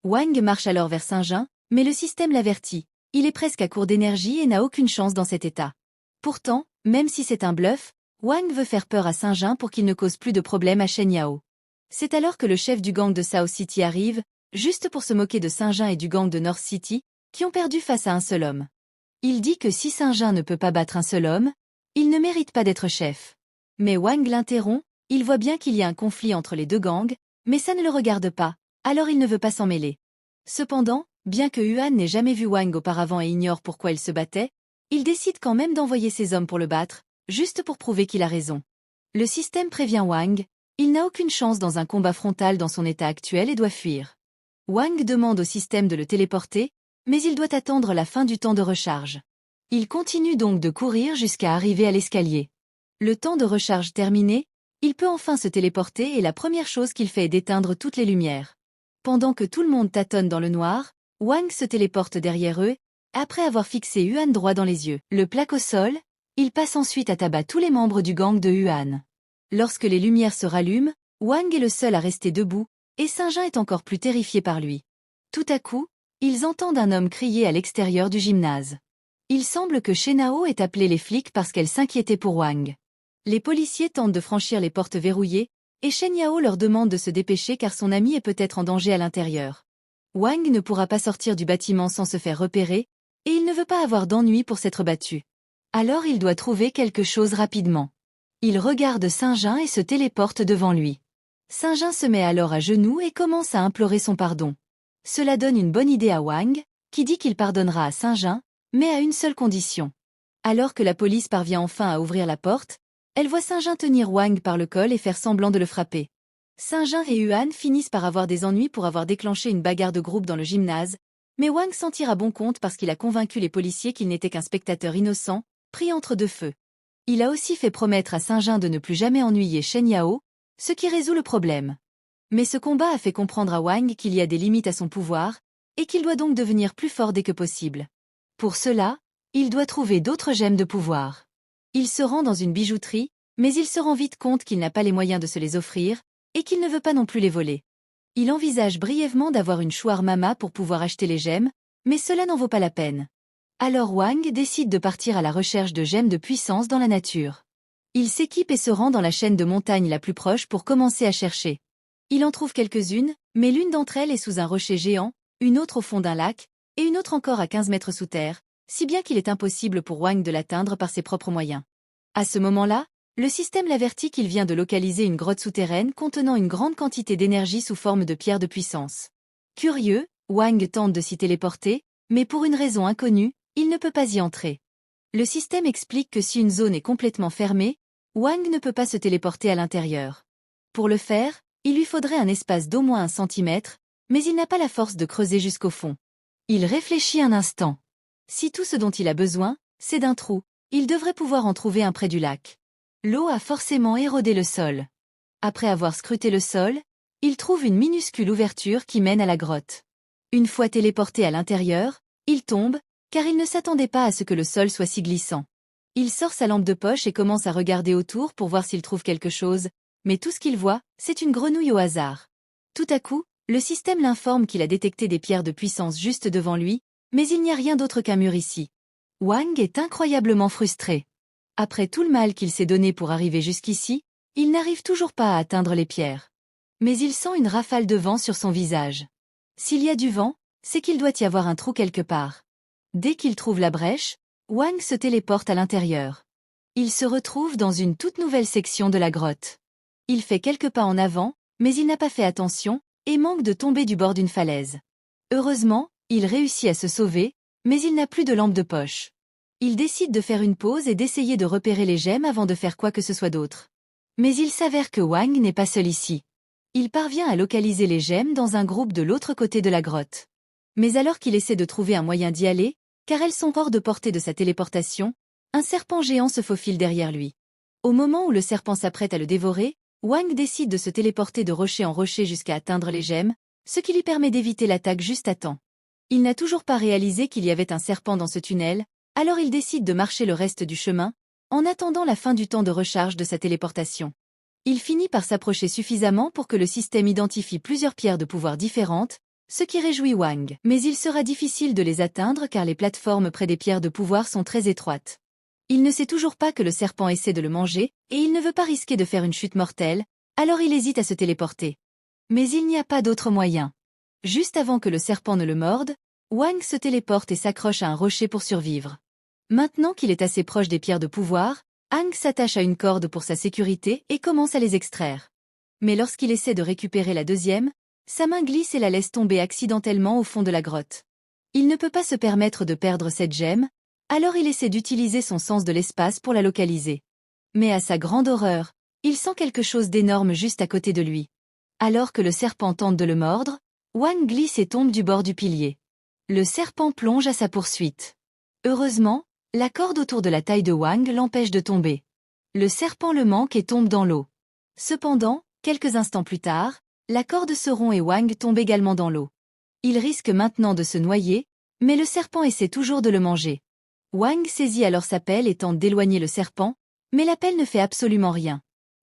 Wang marche alors vers Saint-Jean, mais le système l'avertit. Il est presque à court d'énergie et n'a aucune chance dans cet état. Pourtant, même si c'est un bluff, Wang veut faire peur à Saint-Jean pour qu'il ne cause plus de problème à Shen Yao. C'est alors que le chef du gang de South City arrive, juste pour se moquer de Saint-Jean et du gang de North City, qui ont perdu face à un seul homme. Il dit que si Saint-Jean ne peut pas battre un seul homme, il ne mérite pas d'être chef. Mais Wang l'interrompt, il voit bien qu'il y a un conflit entre les deux gangs, mais ça ne le regarde pas, alors il ne veut pas s'en mêler. Cependant, bien que Yuan n'ait jamais vu Wang auparavant et ignore pourquoi il se battait, il décide quand même d'envoyer ses hommes pour le battre, juste pour prouver qu'il a raison. Le système prévient Wang, il n'a aucune chance dans un combat frontal dans son état actuel et doit fuir. Wang demande au système de le téléporter, mais il doit attendre la fin du temps de recharge. Il continue donc de courir jusqu'à arriver à l'escalier. Le temps de recharge terminé, il peut enfin se téléporter et la première chose qu'il fait est d'éteindre toutes les lumières. Pendant que tout le monde tâtonne dans le noir, Wang se téléporte derrière eux, après avoir fixé Yuan droit dans les yeux. Le plaque au sol, il passe ensuite à tabac tous les membres du gang de Yuan. Lorsque les lumières se rallument, Wang est le seul à rester debout, et Saint-Jean est encore plus terrifié par lui. Tout à coup, ils entendent un homme crier à l'extérieur du gymnase. Il semble que Shenao ait appelé les flics parce qu'elle s'inquiétait pour Wang. Les policiers tentent de franchir les portes verrouillées, et Shen Yao leur demande de se dépêcher car son ami est peut-être en danger à l'intérieur. Wang ne pourra pas sortir du bâtiment sans se faire repérer, et il ne veut pas avoir d'ennui pour s'être battu. Alors il doit trouver quelque chose rapidement. Il regarde Saint-Jean et se téléporte devant lui. Saint-Jean se met alors à genoux et commence à implorer son pardon. Cela donne une bonne idée à Wang, qui dit qu'il pardonnera à Saint-Jean, mais à une seule condition. Alors que la police parvient enfin à ouvrir la porte, elle voit Saint-Jean tenir Wang par le col et faire semblant de le frapper. Saint-Jean et Yuan finissent par avoir des ennuis pour avoir déclenché une bagarre de groupe dans le gymnase, mais Wang s'en tire à bon compte parce qu'il a convaincu les policiers qu'il n'était qu'un spectateur innocent, pris entre deux feux. Il a aussi fait promettre à Saint-Jean de ne plus jamais ennuyer Shen Yao, ce qui résout le problème. Mais ce combat a fait comprendre à Wang qu'il y a des limites à son pouvoir, et qu'il doit donc devenir plus fort dès que possible. Pour cela, il doit trouver d'autres gemmes de pouvoir. Il se rend dans une bijouterie, mais il se rend vite compte qu'il n'a pas les moyens de se les offrir, et qu'il ne veut pas non plus les voler. Il envisage brièvement d'avoir une shawarma pour pouvoir acheter les gemmes, mais cela n'en vaut pas la peine. Alors Wang décide de partir à la recherche de gemmes de puissance dans la nature. Il s'équipe et se rend dans la chaîne de montagnes la plus proche pour commencer à chercher. Il en trouve quelques-unes, mais l'une d'entre elles est sous un rocher géant, une autre au fond d'un lac, et une autre encore à 15 mètres sous terre, si bien qu'il est impossible pour Wang de l'atteindre par ses propres moyens. À ce moment-là, le système l'avertit qu'il vient de localiser une grotte souterraine contenant une grande quantité d'énergie sous forme de pierres de puissance. Curieux, Wang tente de s'y téléporter, mais pour une raison inconnue, il ne peut pas y entrer. Le système explique que si une zone est complètement fermée, Wang ne peut pas se téléporter à l'intérieur. Pour le faire, il lui faudrait un espace d'au moins 1 centimètre, mais il n'a pas la force de creuser jusqu'au fond. Il réfléchit un instant. Si tout ce dont il a besoin, c'est d'un trou, il devrait pouvoir en trouver un près du lac. L'eau a forcément érodé le sol. Après avoir scruté le sol, il trouve une minuscule ouverture qui mène à la grotte. Une fois téléporté à l'intérieur, il tombe, car il ne s'attendait pas à ce que le sol soit si glissant. Il sort sa lampe de poche et commence à regarder autour pour voir s'il trouve quelque chose, mais tout ce qu'il voit, c'est une grenouille au hasard. Tout à coup, le système l'informe qu'il a détecté des pierres de puissance juste devant lui, mais il n'y a rien d'autre qu'un mur ici. Wang est incroyablement frustré. Après tout le mal qu'il s'est donné pour arriver jusqu'ici, il n'arrive toujours pas à atteindre les pierres. Mais il sent une rafale de vent sur son visage. S'il y a du vent, c'est qu'il doit y avoir un trou quelque part. Dès qu'il trouve la brèche, Wang se téléporte à l'intérieur. Il se retrouve dans une toute nouvelle section de la grotte. Il fait quelques pas en avant, mais il n'a pas fait attention, et manque de tomber du bord d'une falaise. Heureusement, il réussit à se sauver, mais il n'a plus de lampe de poche. Il décide de faire une pause et d'essayer de repérer les gemmes avant de faire quoi que ce soit d'autre. Mais il s'avère que Wang n'est pas seul ici. Il parvient à localiser les gemmes dans un groupe de l'autre côté de la grotte. Mais alors qu'il essaie de trouver un moyen d'y aller, car elles sont hors de portée de sa téléportation, un serpent géant se faufile derrière lui. Au moment où le serpent s'apprête à le dévorer, Wang décide de se téléporter de rocher en rocher jusqu'à atteindre les gemmes, ce qui lui permet d'éviter l'attaque juste à temps. Il n'a toujours pas réalisé qu'il y avait un serpent dans ce tunnel, alors il décide de marcher le reste du chemin, en attendant la fin du temps de recharge de sa téléportation. Il finit par s'approcher suffisamment pour que le système identifie plusieurs pierres de pouvoir différentes, ce qui réjouit Wang. Mais il sera difficile de les atteindre car les plateformes près des pierres de pouvoir sont très étroites. Il ne sait toujours pas que le serpent essaie de le manger, et il ne veut pas risquer de faire une chute mortelle, alors il hésite à se téléporter. Mais il n'y a pas d'autre moyen. Juste avant que le serpent ne le morde, Wang se téléporte et s'accroche à un rocher pour survivre. Maintenant qu'il est assez proche des pierres de pouvoir, Aang s'attache à une corde pour sa sécurité et commence à les extraire. Mais lorsqu'il essaie de récupérer la deuxième, sa main glisse et la laisse tomber accidentellement au fond de la grotte. Il ne peut pas se permettre de perdre cette gemme, alors il essaie d'utiliser son sens de l'espace pour la localiser. Mais à sa grande horreur, il sent quelque chose d'énorme juste à côté de lui. Alors que le serpent tente de le mordre, Wang glisse et tombe du bord du pilier. Le serpent plonge à sa poursuite. Heureusement, la corde autour de la taille de Wang l'empêche de tomber. Le serpent le manque et tombe dans l'eau. Cependant, quelques instants plus tard, la corde se rompt et Wang tombe également dans l'eau. Il risque maintenant de se noyer, mais le serpent essaie toujours de le manger. Wang saisit alors sa pelle et tente d'éloigner le serpent, mais la pelle ne fait absolument rien.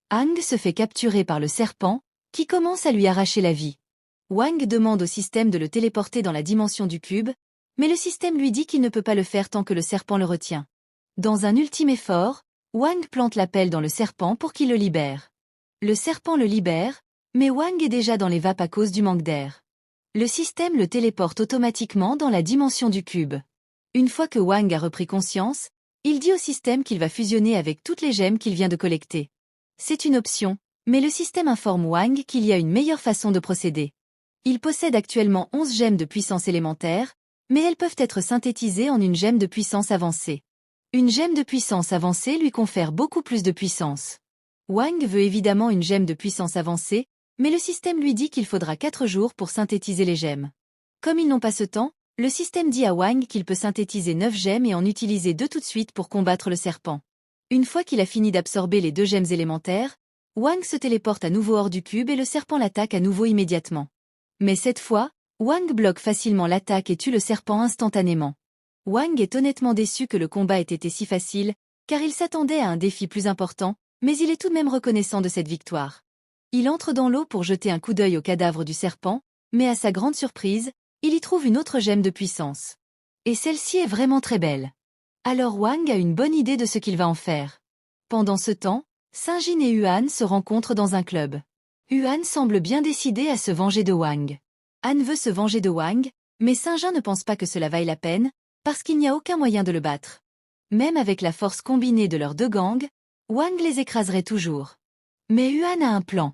Aang se fait capturer par le serpent, qui commence à lui arracher la vie. Wang demande au système de le téléporter dans la dimension du cube, mais le système lui dit qu'il ne peut pas le faire tant que le serpent le retient. Dans un ultime effort, Wang plante la pelle dans le serpent pour qu'il le libère. Le serpent le libère, mais Wang est déjà dans les vapes à cause du manque d'air. Le système le téléporte automatiquement dans la dimension du cube. Une fois que Wang a repris conscience, il dit au système qu'il va fusionner avec toutes les gemmes qu'il vient de collecter. C'est une option, mais le système informe Wang qu'il y a une meilleure façon de procéder. Il possède actuellement 11 gemmes de puissance élémentaire, mais elles peuvent être synthétisées en une gemme de puissance avancée. Une gemme de puissance avancée lui confère beaucoup plus de puissance. Wang veut évidemment une gemme de puissance avancée, mais le système lui dit qu'il faudra 4 jours pour synthétiser les gemmes. Comme ils n'ont pas ce temps, le système dit à Wang qu'il peut synthétiser 9 gemmes et en utiliser 2 tout de suite pour combattre le serpent. Une fois qu'il a fini d'absorber les 2 gemmes élémentaires, Wang se téléporte à nouveau hors du cube et le serpent l'attaque à nouveau immédiatement. Mais cette fois, Wang bloque facilement l'attaque et tue le serpent instantanément. Wang est honnêtement déçu que le combat ait été si facile, car il s'attendait à un défi plus important, mais il est tout de même reconnaissant de cette victoire. Il entre dans l'eau pour jeter un coup d'œil au cadavre du serpent, mais à sa grande surprise, il y trouve une autre gemme de puissance. Et celle-ci est vraiment très belle. Alors Wang a une bonne idée de ce qu'il va en faire. Pendant ce temps, Saint-Jin et Huan se rencontrent dans un club. Huan semble bien décidé à se venger de Wang. Han veut se venger de Wang, mais Saint-Jin ne pense pas que cela vaille la peine, parce qu'il n'y a aucun moyen de le battre. Même avec la force combinée de leurs 2 gangs, Wang les écraserait toujours. Mais Huan a un plan.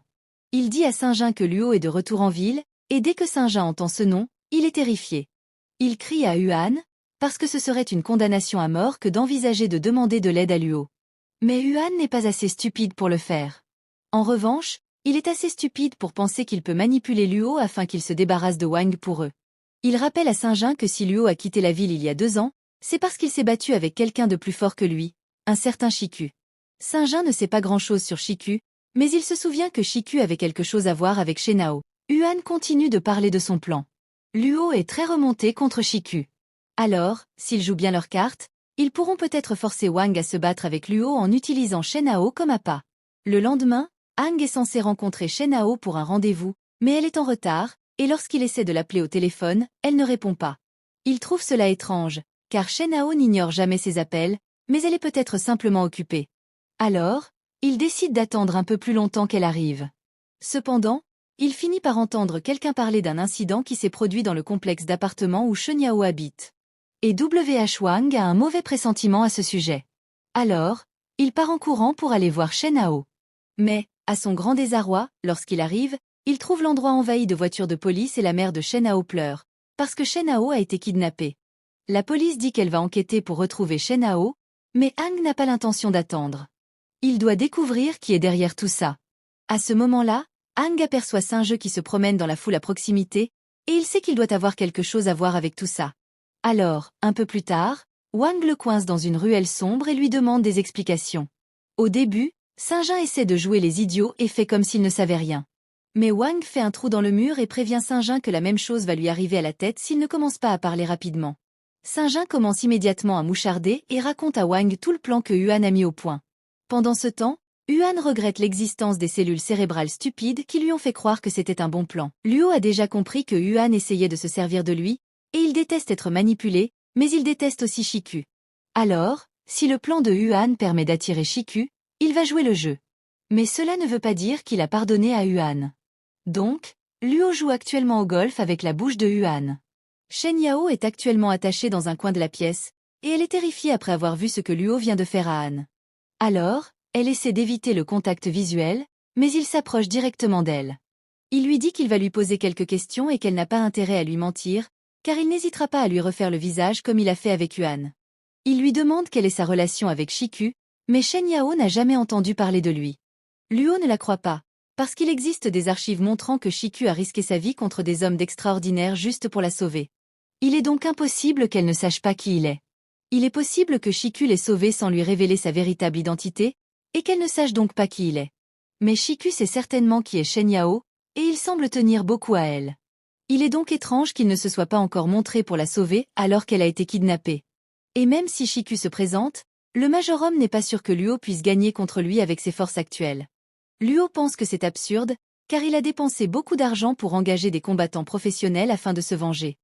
Il dit à Saint-Jin que Luo est de retour en ville, et dès que Saint-Jin entend ce nom, il est terrifié. Il crie à Huan, parce que ce serait une condamnation à mort que d'envisager de demander de l'aide à Luo. Mais Huan n'est pas assez stupide pour le faire. En revanche, il est assez stupide pour penser qu'il peut manipuler Luo afin qu'il se débarrasse de Wang pour eux. Il rappelle à Saint-Jin que si Luo a quitté la ville il y a 2 ans, c'est parce qu'il s'est battu avec quelqu'un de plus fort que lui, un certain Shiku. Saint-Jin ne sait pas grand-chose sur Shiku, mais il se souvient que Shiku avait quelque chose à voir avec Shenao. Huan continue de parler de son plan. Luo est très remonté contre Shiku. Alors, s'ils jouent bien leurs cartes, ils pourront peut-être forcer Wang à se battre avec Luo en utilisant Shenao comme appât. Le lendemain, Aang est censé rencontrer Shenao pour un rendez-vous, mais elle est en retard, et lorsqu'il essaie de l'appeler au téléphone, elle ne répond pas. Il trouve cela étrange, car Shenao n'ignore jamais ses appels, mais elle est peut-être simplement occupée. Alors, il décide d'attendre un peu plus longtemps qu'elle arrive. Cependant, il finit par entendre quelqu'un parler d'un incident qui s'est produit dans le complexe d'appartements où Shenao habite. Et W.H. Wang a un mauvais pressentiment à ce sujet. Alors, il part en courant pour aller voir Shenao. Mais, à son grand désarroi, lorsqu'il arrive, il trouve l'endroit envahi de voitures de police et la mère de Shenao pleure, parce que Shenao a été kidnappée. La police dit qu'elle va enquêter pour retrouver Shenao, mais Aang n'a pas l'intention d'attendre. Il doit découvrir qui est derrière tout ça. À ce moment-là, Aang aperçoit Saint-Jeu qui se promène dans la foule à proximité, et il sait qu'il doit avoir quelque chose à voir avec tout ça. Alors, un peu plus tard, Wang le coince dans une ruelle sombre et lui demande des explications. Au début, Saint-Jean essaie de jouer les idiots et fait comme s'il ne savait rien. Mais Wang fait un trou dans le mur et prévient Saint-Jean que la même chose va lui arriver à la tête s'il ne commence pas à parler rapidement. Saint-Jean commence immédiatement à moucharder et raconte à Wang tout le plan que Yuan a mis au point. Pendant ce temps, Yuan regrette l'existence des cellules cérébrales stupides qui lui ont fait croire que c'était un bon plan. Luo a déjà compris que Yuan essayait de se servir de lui, et il déteste être manipulé, mais il déteste aussi Shiku. Alors, si le plan de Yuan permet d'attirer Shiku, il va jouer le jeu. Mais cela ne veut pas dire qu'il a pardonné à Yuan. Donc, Luo joue actuellement au golf avec la bouche de Yuan. Shen Yao est actuellement attachée dans un coin de la pièce, et elle est terrifiée après avoir vu ce que Luo vient de faire à Han. Alors, elle essaie d'éviter le contact visuel, mais il s'approche directement d'elle. Il lui dit qu'il va lui poser quelques questions et qu'elle n'a pas intérêt à lui mentir, car il n'hésitera pas à lui refaire le visage comme il a fait avec Yuan. Il lui demande quelle est sa relation avec Shiku, mais Shen Yao n'a jamais entendu parler de lui. Luo ne la croit pas, parce qu'il existe des archives montrant que Shiku a risqué sa vie contre des hommes d'extraordinaire juste pour la sauver. Il est donc impossible qu'elle ne sache pas qui il est. Il est possible que Shiku l'ait sauvé sans lui révéler sa véritable identité, et qu'elle ne sache donc pas qui il est. Mais Shiku sait certainement qui est Shen Yao, et il semble tenir beaucoup à elle. Il est donc étrange qu'il ne se soit pas encore montré pour la sauver alors qu'elle a été kidnappée. Et même si Shiku se présente, le Major-Homme n'est pas sûr que Luo puisse gagner contre lui avec ses forces actuelles. Luo pense que c'est absurde, car il a dépensé beaucoup d'argent pour engager des combattants professionnels afin de se venger.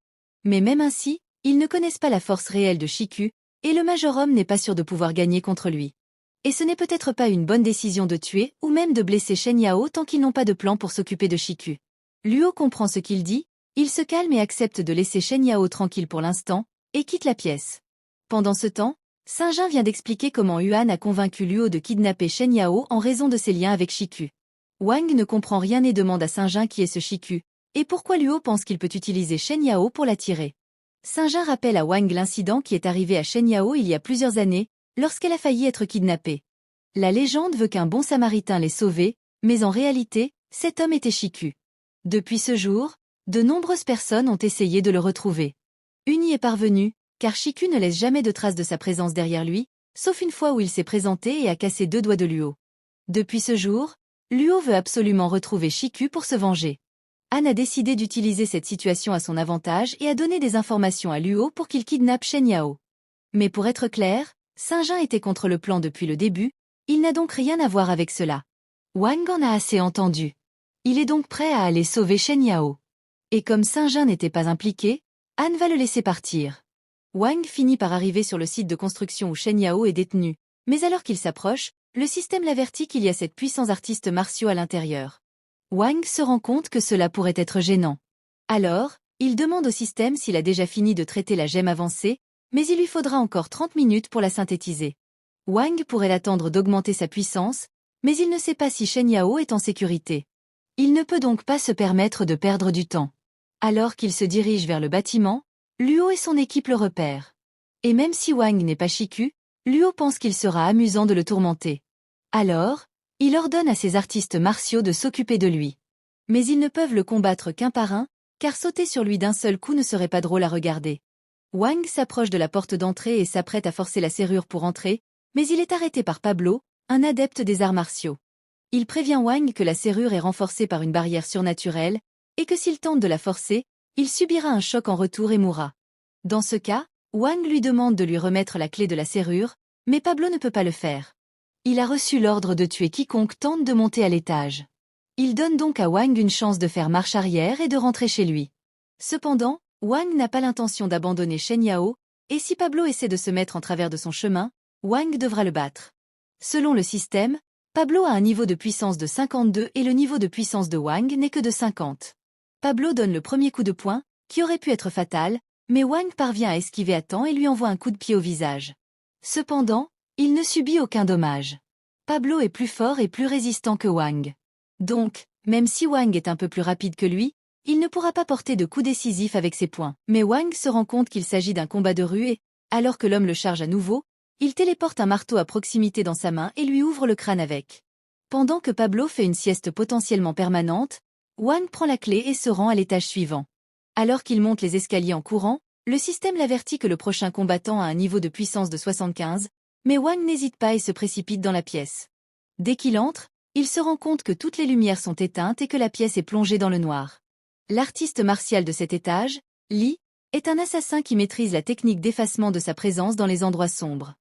Mais même ainsi, ils ne connaissent pas la force réelle de Shiku, et le Major-Homme n'est pas sûr de pouvoir gagner contre lui. Et ce n'est peut-être pas une bonne décision de tuer ou même de blesser Shen Yao tant qu'ils n'ont pas de plan pour s'occuper de Shiku. Luo comprend ce qu'il dit, il se calme et accepte de laisser Shen Yao tranquille pour l'instant, et quitte la pièce. Pendant ce temps, Saint-Jean vient d'expliquer comment Yuan a convaincu Luo de kidnapper Shen Yao en raison de ses liens avec Shiku. Wang ne comprend rien et demande à Saint-Jean qui est ce Shiku, et pourquoi Luo pense qu'il peut utiliser Shen Yao pour l'attirer. Saint-Jean rappelle à Wang l'incident qui est arrivé à Shen Yao il y a plusieurs années, lorsqu'elle a failli être kidnappée. La légende veut qu'un bon samaritain l'ait sauvée, mais en réalité, cet homme était Shiku. Depuis ce jour, de nombreuses personnes ont essayé de le retrouver. Une y est parvenue, car Shiku ne laisse jamais de traces de sa présence derrière lui, sauf une fois où il s'est présenté et a cassé 2 doigts de Luo. Depuis ce jour, Luo veut absolument retrouver Shiku pour se venger. Han a décidé d'utiliser cette situation à son avantage et a donné des informations à Luo pour qu'il kidnappe Shen Yao. Mais pour être clair, Saint-Jean était contre le plan depuis le début, il n'a donc rien à voir avec cela. Wang en a assez entendu. Il est donc prêt à aller sauver Shen Yao. Et comme Saint-Jean n'était pas impliqué, Han va le laisser partir. Wang finit par arriver sur le site de construction où Shen Yao est détenu, mais alors qu'il s'approche, le système l'avertit qu'il y a 7 puissants artistes martiaux à l'intérieur. Wang se rend compte que cela pourrait être gênant. Alors, il demande au système s'il a déjà fini de traiter la gemme avancée, mais il lui faudra encore 30 minutes pour la synthétiser. Wang pourrait l'attendre d'augmenter sa puissance, mais il ne sait pas si Shen Yao est en sécurité. Il ne peut donc pas se permettre de perdre du temps. Alors qu'il se dirige vers le bâtiment, Luo et son équipe le repèrent. Et même si Wang n'est pas Shiku, Luo pense qu'il sera amusant de le tourmenter. Alors, il ordonne à ses artistes martiaux de s'occuper de lui. Mais ils ne peuvent le combattre qu'un par un, car sauter sur lui d'un seul coup ne serait pas drôle à regarder. Wang s'approche de la porte d'entrée et s'apprête à forcer la serrure pour entrer, mais il est arrêté par Pablo, un adepte des arts martiaux. Il prévient Wang que la serrure est renforcée par une barrière surnaturelle, et que s'il tente de la forcer, il subira un choc en retour et mourra. Dans ce cas, Wang lui demande de lui remettre la clé de la serrure, mais Pablo ne peut pas le faire. Il a reçu l'ordre de tuer quiconque tente de monter à l'étage. Il donne donc à Wang une chance de faire marche arrière et de rentrer chez lui. Cependant, Wang n'a pas l'intention d'abandonner Shen Yao, et si Pablo essaie de se mettre en travers de son chemin, Wang devra le battre. Selon le système, Pablo a un niveau de puissance de 52 et le niveau de puissance de Wang n'est que de 50. Pablo donne le premier coup de poing, qui aurait pu être fatal, mais Wang parvient à esquiver à temps et lui envoie un coup de pied au visage. Cependant, il ne subit aucun dommage. Pablo est plus fort et plus résistant que Wang. Donc, même si Wang est un peu plus rapide que lui, il ne pourra pas porter de coup décisif avec ses poings. Mais Wang se rend compte qu'il s'agit d'un combat de rue et, alors que l'homme le charge à nouveau, il téléporte un marteau à proximité dans sa main et lui ouvre le crâne avec. Pendant que Pablo fait une sieste potentiellement permanente, Wang prend la clé et se rend à l'étage suivant. Alors qu'il monte les escaliers en courant, le système l'avertit que le prochain combattant a un niveau de puissance de 75, mais Wang n'hésite pas et se précipite dans la pièce. Dès qu'il entre, il se rend compte que toutes les lumières sont éteintes et que la pièce est plongée dans le noir. L'artiste martial de cet étage, Lee, est un assassin qui maîtrise la technique d'effacement de sa présence dans les endroits sombres.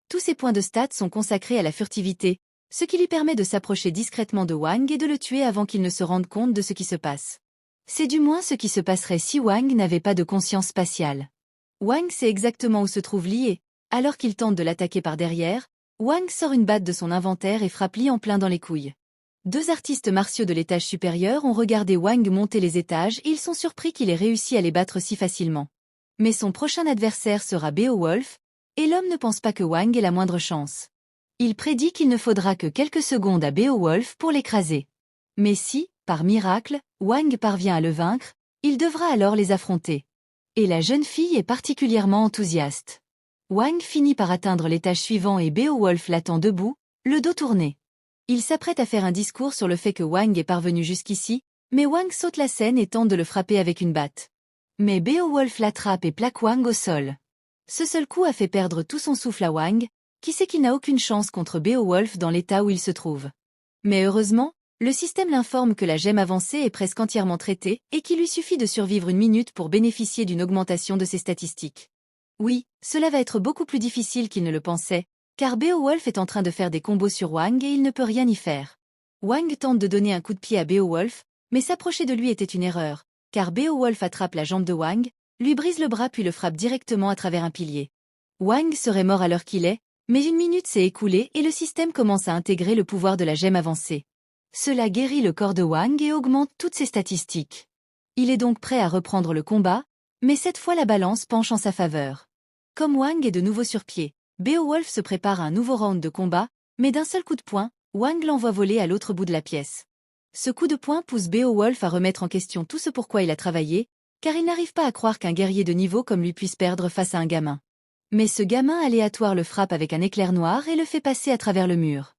Tous ses points de stats sont consacrés à la furtivité, ce qui lui permet de s'approcher discrètement de Wang et de le tuer avant qu'il ne se rende compte de ce qui se passe. C'est du moins ce qui se passerait si Wang n'avait pas de conscience spatiale. Wang sait exactement où se trouve Lee et, alors qu'il tente de l'attaquer par derrière, Wang sort une batte de son inventaire et frappe Lee en plein dans les couilles. Deux artistes martiaux de l'étage supérieur ont regardé Wang monter les étages et ils sont surpris qu'il ait réussi à les battre si facilement. Mais son prochain adversaire sera Beowulf, et l'homme ne pense pas que Wang ait la moindre chance. Il prédit qu'il ne faudra que quelques secondes à Beowulf pour l'écraser. Mais si, par miracle, Wang parvient à le vaincre, il devra alors les affronter. Et la jeune fille est particulièrement enthousiaste. Wang finit par atteindre l'étage suivant et Beowulf l'attend debout, le dos tourné. Il s'apprête à faire un discours sur le fait que Wang est parvenu jusqu'ici, mais Wang saute la scène et tente de le frapper avec une batte. Mais Beowulf l'attrape et plaque Wang au sol. Ce seul coup a fait perdre tout son souffle à Wang, qui sait qu'il n'a aucune chance contre Beowulf dans l'état où il se trouve. Mais heureusement, le système l'informe que la gemme avancée est presque entièrement traitée et qu'il lui suffit de survivre une minute pour bénéficier d'une augmentation de ses statistiques. Oui, cela va être beaucoup plus difficile qu'il ne le pensait, car Beowulf est en train de faire des combos sur Wang et il ne peut rien y faire. Wang tente de donner un coup de pied à Beowulf, mais s'approcher de lui était une erreur, car Beowulf attrape la jambe de Wang, lui brise le bras puis le frappe directement à travers un pilier. Wang serait mort à l'heure qu'il est, mais une minute s'est écoulée et le système commence à intégrer le pouvoir de la gemme avancée. Cela guérit le corps de Wang et augmente toutes ses statistiques. Il est donc prêt à reprendre le combat, mais cette fois la balance penche en sa faveur. Comme Wang est de nouveau sur pied, Beowulf se prépare à un nouveau round de combat, mais d'un seul coup de poing, Wang l'envoie voler à l'autre bout de la pièce. Ce coup de poing pousse Beowulf à remettre en question tout ce pourquoi il a travaillé, car il n'arrive pas à croire qu'un guerrier de niveau comme lui puisse perdre face à un gamin. Mais ce gamin aléatoire le frappe avec un éclair noir et le fait passer à travers le mur.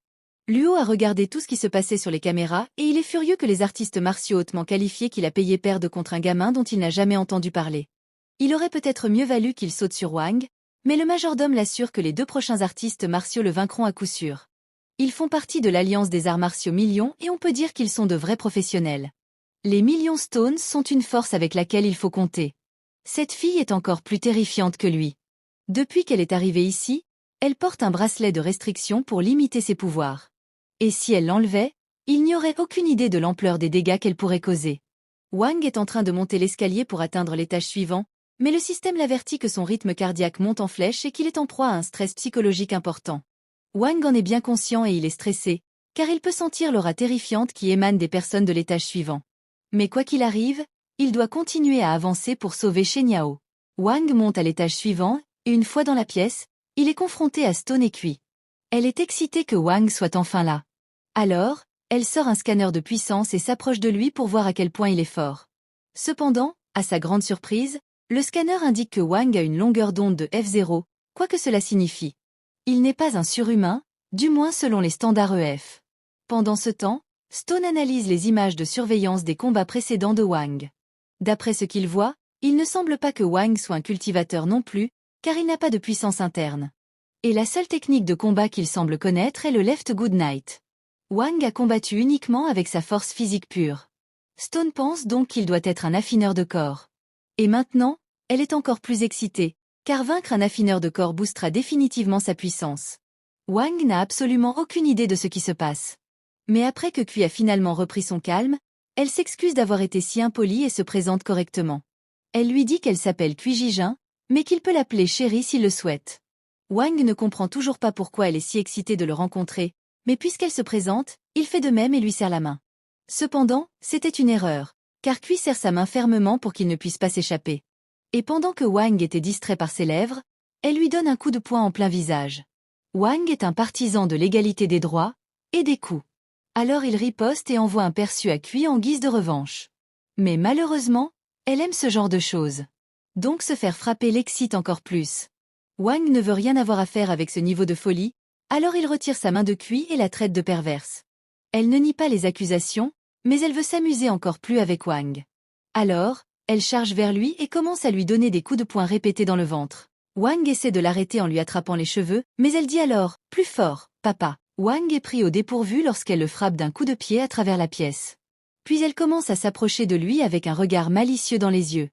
Luo a regardé tout ce qui se passait sur les caméras et il est furieux que les artistes martiaux hautement qualifiés qu'il a payés perdent contre un gamin dont il n'a jamais entendu parler. Il aurait peut-être mieux valu qu'il saute sur Wang, mais le majordome l'assure que les deux prochains artistes martiaux le vaincront à coup sûr. Ils font partie de l'Alliance des arts martiaux Millions et on peut dire qu'ils sont de vrais professionnels. Les Millions Stones sont une force avec laquelle il faut compter. Cette fille est encore plus terrifiante que lui. Depuis qu'elle est arrivée ici, elle porte un bracelet de restriction pour limiter ses pouvoirs. Et si elle l'enlevait, il n'y aurait aucune idée de l'ampleur des dégâts qu'elle pourrait causer. Wang est en train de monter l'escalier pour atteindre l'étage suivant, mais le système l'avertit que son rythme cardiaque monte en flèche et qu'il est en proie à un stress psychologique important. Wang en est bien conscient et il est stressé, car il peut sentir l'aura terrifiante qui émane des personnes de l'étage suivant. Mais quoi qu'il arrive, il doit continuer à avancer pour sauver Shenyao. Wang monte à l'étage suivant, et une fois dans la pièce, il est confronté à Stone et Cui. Elle est excitée que Wang soit enfin là. Alors, elle sort un scanner de puissance et s'approche de lui pour voir à quel point il est fort. Cependant, à sa grande surprise, le scanner indique que Wang a une longueur d'onde de F0, quoi que cela signifie. Il n'est pas un surhumain, du moins selon les standards EF. Pendant ce temps, Stone analyse les images de surveillance des combats précédents de Wang. D'après ce qu'il voit, il ne semble pas que Wang soit un cultivateur non plus, car il n'a pas de puissance interne. Et la seule technique de combat qu'il semble connaître est le Left Good Night. Wang a combattu uniquement avec sa force physique pure. Stone pense donc qu'il doit être un affineur de corps. Et maintenant, elle est encore plus excitée, car vaincre un affineur de corps boostera définitivement sa puissance. Wang n'a absolument aucune idée de ce qui se passe. Mais après que Cui a finalement repris son calme, elle s'excuse d'avoir été si impolie et se présente correctement. Elle lui dit qu'elle s'appelle Cui Jijin, mais qu'il peut l'appeler chérie s'il le souhaite. Wang ne comprend toujours pas pourquoi elle est si excitée de le rencontrer, mais puisqu'elle se présente, il fait de même et lui serre la main. Cependant, c'était une erreur, car Cui serre sa main fermement pour qu'il ne puisse pas s'échapper. Et pendant que Wang était distrait par ses lèvres, elle lui donne un coup de poing en plein visage. Wang est un partisan de l'égalité des droits et des coups. Alors il riposte et envoie un perçu à Cui en guise de revanche. Mais malheureusement, elle aime ce genre de choses. Donc se faire frapper l'excite encore plus. Wang ne veut rien avoir à faire avec ce niveau de folie, alors il retire sa main de Cui et la traite de perverse. Elle ne nie pas les accusations, mais elle veut s'amuser encore plus avec Wang. Alors, elle charge vers lui et commence à lui donner des coups de poing répétés dans le ventre. Wang essaie de l'arrêter en lui attrapant les cheveux, mais elle dit alors « Plus fort, papa ». Wang est pris au dépourvu lorsqu'elle le frappe d'un coup de pied à travers la pièce. Puis elle commence à s'approcher de lui avec un regard malicieux dans les yeux.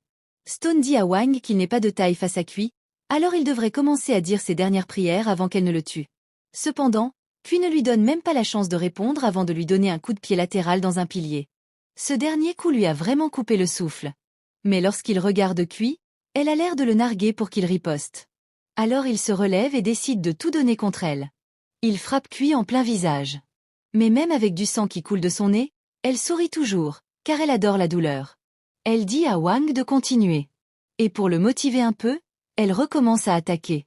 Stone dit à Wang qu'il n'est pas de taille face à Kui, alors il devrait commencer à dire ses dernières prières avant qu'elle ne le tue. Cependant, Kui ne lui donne même pas la chance de répondre avant de lui donner un coup de pied latéral dans un pilier. Ce dernier coup lui a vraiment coupé le souffle. Mais lorsqu'il regarde Kui, elle a l'air de le narguer pour qu'il riposte. Alors il se relève et décide de tout donner contre elle. Il frappe Kui en plein visage. Mais même avec du sang qui coule de son nez, elle sourit toujours, car elle adore la douleur. Elle dit à Wang de continuer. Et pour le motiver un peu, elle recommence à attaquer.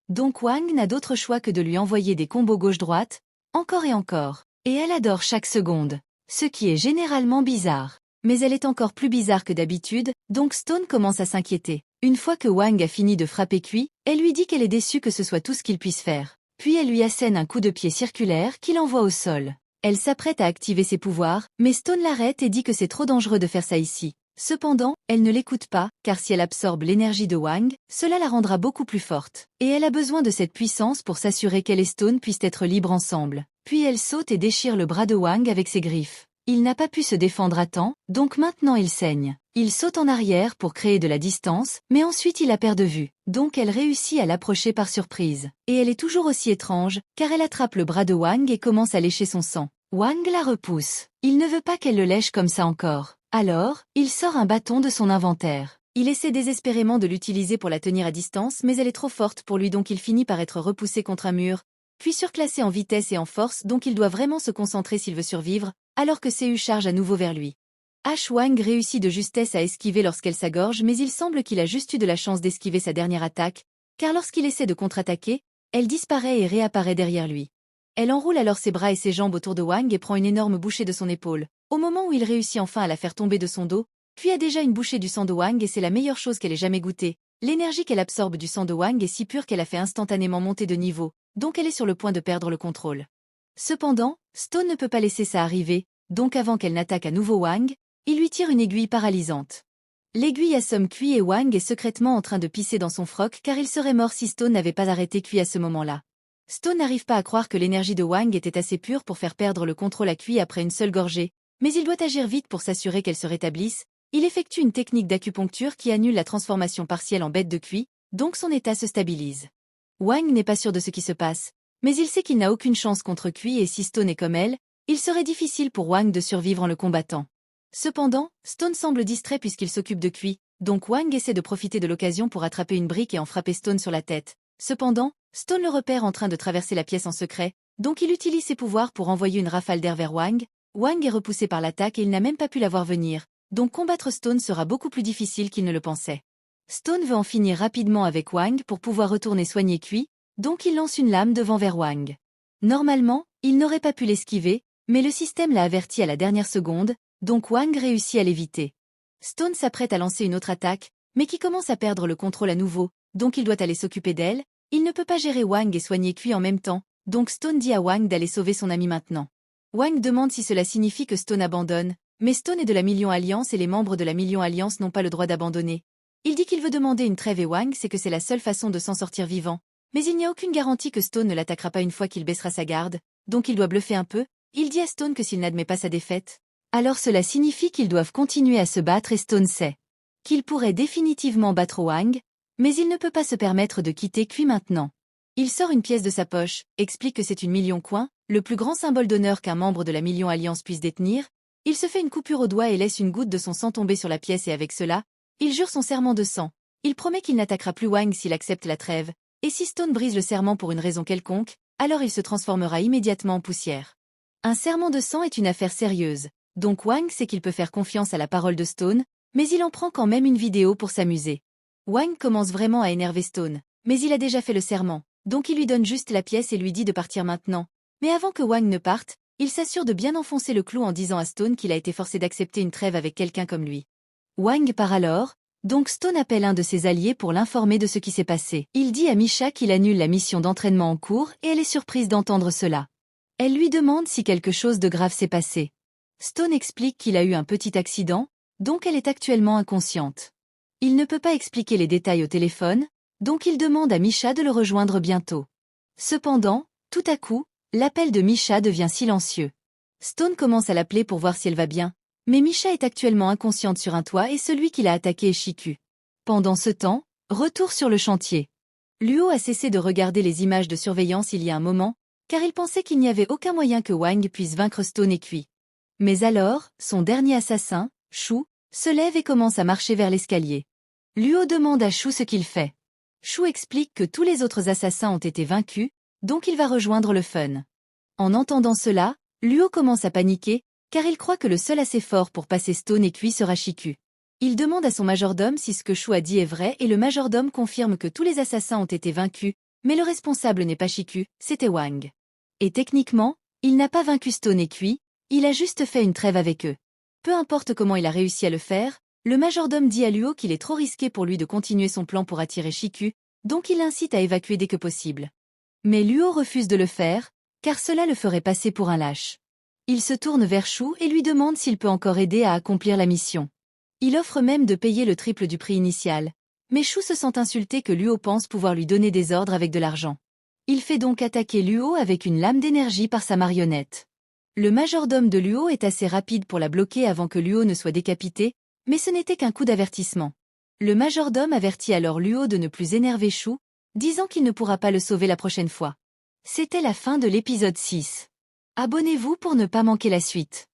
Donc Wang n'a d'autre choix que de lui envoyer des combos gauche-droite, encore et encore. Et elle adore chaque seconde, ce qui est généralement bizarre. Mais elle est encore plus bizarre que d'habitude, donc Stone commence à s'inquiéter. Une fois que Wang a fini de frapper Kui, elle lui dit qu'elle est déçue que ce soit tout ce qu'il puisse faire. Puis elle lui assène un coup de pied circulaire qu'il envoie au sol. Elle s'apprête à activer ses pouvoirs, mais Stone l'arrête et dit que c'est trop dangereux de faire ça ici. Cependant, elle ne l'écoute pas, car si elle absorbe l'énergie de Wang, cela la rendra beaucoup plus forte. Et elle a besoin de cette puissance pour s'assurer qu'elle et Stone puissent être libres ensemble. Puis elle saute et déchire le bras de Wang avec ses griffes. Il n'a pas pu se défendre à temps, donc maintenant il saigne. Il saute en arrière pour créer de la distance, mais ensuite il la perd de vue. Donc elle réussit à l'approcher par surprise. Et elle est toujours aussi étrange, car elle attrape le bras de Wang et commence à lécher son sang. Wang la repousse. Il ne veut pas qu'elle le lèche comme ça encore. Alors, il sort un bâton de son inventaire. Il essaie désespérément de l'utiliser pour la tenir à distance, mais elle est trop forte pour lui donc il finit par être repoussé contre un mur, puis surclassé en vitesse et en force donc il doit vraiment se concentrer s'il veut survivre, alors que Seu charge à nouveau vers lui. Wang réussit de justesse à esquiver lorsqu'elle s'agorge mais il semble qu'il a juste eu de la chance d'esquiver sa dernière attaque, car lorsqu'il essaie de contre-attaquer, elle disparaît et réapparaît derrière lui. Elle enroule alors ses bras et ses jambes autour de Wang et prend une énorme bouchée de son épaule. Au moment où il réussit enfin à la faire tomber de son dos, Kui a déjà une bouchée du sang de Wang et c'est la meilleure chose qu'elle ait jamais goûtée. L'énergie qu'elle absorbe du sang de Wang est si pure qu'elle a fait instantanément monter de niveau, donc elle est sur le point de perdre le contrôle. Cependant, Stone ne peut pas laisser ça arriver, donc avant qu'elle n'attaque à nouveau Wang, il lui tire une aiguille paralysante. L'aiguille assomme Kui et Wang est secrètement en train de pisser dans son froc car il serait mort si Stone n'avait pas arrêté Kui à ce moment-là. Stone n'arrive pas à croire que l'énergie de Wang était assez pure pour faire perdre le contrôle à Kui après une seule gorgée, mais il doit agir vite pour s'assurer qu'elle se rétablisse. Il effectue une technique d'acupuncture qui annule la transformation partielle en bête de Kui, donc son état se stabilise. Wang n'est pas sûr de ce qui se passe, mais il sait qu'il n'a aucune chance contre Kui et si Stone est comme elle, il serait difficile pour Wang de survivre en le combattant. Cependant, Stone semble distrait puisqu'il s'occupe de Kui, donc Wang essaie de profiter de l'occasion pour attraper une brique et en frapper Stone sur la tête. Cependant, Stone le repère en train de traverser la pièce en secret, donc il utilise ses pouvoirs pour envoyer une rafale d'air vers Wang. Wang est repoussé par l'attaque et il n'a même pas pu la voir venir, donc combattre Stone sera beaucoup plus difficile qu'il ne le pensait. Stone veut en finir rapidement avec Wang pour pouvoir retourner soigner Kui, donc il lance une lame devant vers Wang. Normalement, il n'aurait pas pu l'esquiver, mais le système l'a averti à la dernière seconde, donc Wang réussit à l'éviter. Stone s'apprête à lancer une autre attaque, mais qui commence à perdre le contrôle à nouveau, donc il doit aller s'occuper d'elle. Il ne peut pas gérer Wang et soigner Kui en même temps, donc Stone dit à Wang d'aller sauver son ami maintenant. Wang demande si cela signifie que Stone abandonne, mais Stone est de la Million Alliance et les membres de la Million Alliance n'ont pas le droit d'abandonner. Il dit qu'il veut demander une trêve et Wang sait que c'est la seule façon de s'en sortir vivant, mais il n'y a aucune garantie que Stone ne l'attaquera pas une fois qu'il baissera sa garde, donc il doit bluffer un peu. Il dit à Stone que s'il n'admet pas sa défaite, alors cela signifie qu'ils doivent continuer à se battre et Stone sait qu'il pourrait définitivement battre Wang, mais il ne peut pas se permettre de quitter Kui maintenant. Il sort une pièce de sa poche, explique que c'est une million coin, le plus grand symbole d'honneur qu'un membre de la Million Alliance puisse détenir. Il se fait une coupure au doigt et laisse une goutte de son sang tomber sur la pièce et avec cela, il jure son serment de sang. Il promet qu'il n'attaquera plus Wang s'il accepte la trêve, et si Stone brise le serment pour une raison quelconque, alors il se transformera immédiatement en poussière. Un serment de sang est une affaire sérieuse, donc Wang sait qu'il peut faire confiance à la parole de Stone, mais il en prend quand même une vidéo pour s'amuser. Wang commence vraiment à énerver Stone, mais il a déjà fait le serment, donc il lui donne juste la pièce et lui dit de partir maintenant. Mais avant que Wang ne parte, il s'assure de bien enfoncer le clou en disant à Stone qu'il a été forcé d'accepter une trêve avec quelqu'un comme lui. Wang part alors, donc Stone appelle un de ses alliés pour l'informer de ce qui s'est passé. Il dit à Misha qu'il annule la mission d'entraînement en cours et elle est surprise d'entendre cela. Elle lui demande si quelque chose de grave s'est passé. Stone explique qu'il a eu un petit accident, donc elle est actuellement inconsciente. Il ne peut pas expliquer les détails au téléphone, donc il demande à Misha de le rejoindre bientôt. Cependant, tout à coup, L'appel de Misha devient silencieux. Stone commence à l'appeler pour voir si elle va bien, mais Misha est actuellement inconsciente sur un toit et celui qui l'a attaqué est Shiku. Pendant ce temps, retour sur le chantier. Luo a cessé de regarder les images de surveillance il y a un moment, car il pensait qu'il n'y avait aucun moyen que Wang puisse vaincre Stone et Kui. Mais alors, son dernier assassin, Shu, se lève et commence à marcher vers l'escalier. Luo demande à Shu ce qu'il fait. Shu explique que tous les autres assassins ont été vaincus, donc il va rejoindre le fun. En entendant cela, Luo commence à paniquer, car il croit que le seul assez fort pour passer Stone et Kui sera Shiku. Il demande à son majordome si ce que Shu a dit est vrai et le majordome confirme que tous les assassins ont été vaincus, mais le responsable n'est pas Shiku, c'était Wang. Et techniquement, il n'a pas vaincu Stone et Kui, il a juste fait une trêve avec eux. Peu importe comment il a réussi à le faire, le majordome dit à Luo qu'il est trop risqué pour lui de continuer son plan pour attirer Shiku, donc il l'incite à évacuer dès que possible. Mais Luo refuse de le faire, car cela le ferait passer pour un lâche. Il se tourne vers Shu et lui demande s'il peut encore aider à accomplir la mission. Il offre même de payer le triple du prix initial, mais Shu se sent insulté que Luo pense pouvoir lui donner des ordres avec de l'argent. Il fait donc attaquer Luo avec une lame d'énergie par sa marionnette. Le majordome de Luo est assez rapide pour la bloquer avant que Luo ne soit décapité, mais ce n'était qu'un coup d'avertissement. Le majordome avertit alors Luo de ne plus énerver Shu, disant qu'il ne pourra pas le sauver la prochaine fois. C'était la fin de l'épisode 6. Abonnez-vous pour ne pas manquer la suite.